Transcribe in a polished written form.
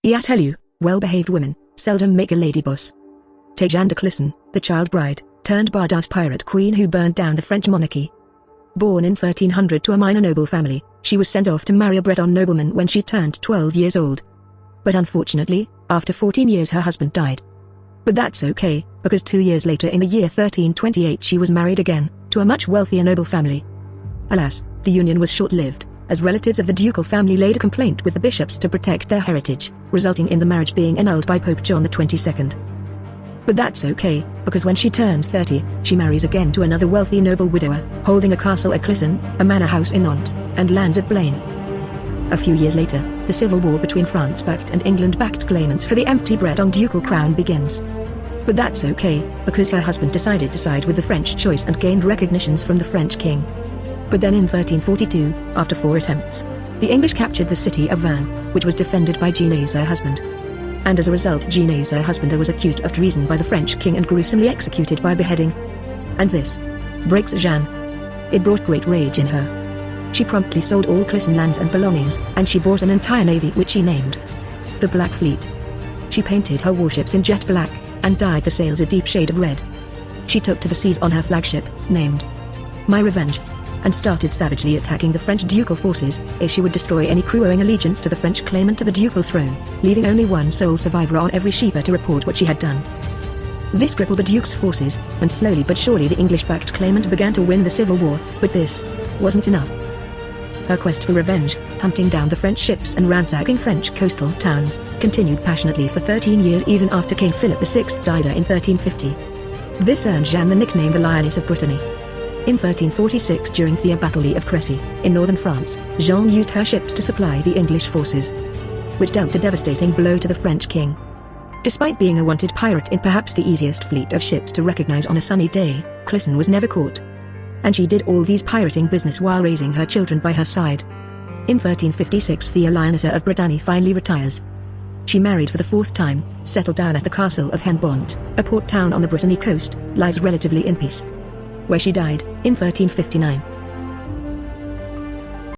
I tell you, well-behaved women seldom make a lady boss. Take Jeanne De Clisson, the child bride, turned badass pirate queen who burned down the French monarchy. Born in 1300 to a minor noble family, she was sent off to marry a Breton nobleman when she turned 12 years old. But unfortunately, after 14 years her husband died. But that's okay, because 2 years later in the year 1328 she was married again, to a much wealthier noble family. Alas, the union was short-lived, as relatives of the ducal family laid a complaint with the bishops to protect their heritage, resulting in the marriage being annulled by Pope John XXII. But that's okay, because when she turns 30, she marries again to another wealthy noble widower, holding a castle at Clisson, a manor house in Nantes, and lands at Blaine. A few years later, the civil war between France-backed and England-backed claimants for the empty Breton ducal crown begins. But that's okay, because her husband decided to side with the French choice and gained recognitions from the French king. But then in 1342, after 4 attempts, the English captured the city of Vannes, which was defended by Jeanne's husband. And as a result Jeanne's husband was accused of treason by the French king and gruesomely executed by beheading. And this breaks Jeanne. It brought great rage in her. She promptly sold all Clisson lands and belongings, and she bought an entire navy which she named the Black Fleet. She painted her warships in jet black, and dyed the sails a deep shade of red. She took to the seas on her flagship, named My Revenge, and started savagely attacking the French ducal forces, if she would destroy any crew owing allegiance to the French claimant to the ducal throne, leaving only one sole survivor on every ship to report what she had done. This crippled the Duke's forces, and slowly but surely the English-backed claimant began to win the civil war, but this wasn't enough. Her quest for revenge, hunting down the French ships and ransacking French coastal towns, continued passionately for 13 years even after King Philip VI died in 1350. This earned Jeanne the nickname the Lioness of Brittany. In 1346 during the Battle of Crécy, in northern France, Jeanne used her ships to supply the English forces, which dealt a devastating blow to the French king. Despite being a wanted pirate in perhaps the easiest fleet of ships to recognize on a sunny day, Clisson was never caught. And she did all these pirating business while raising her children by her side. In 1356 the Lioness of Brittany finally retires. She married for the 4th time, settled down at the castle of Hennebont, a port town on the Brittany coast, lives relatively in peace, where she died in 1359.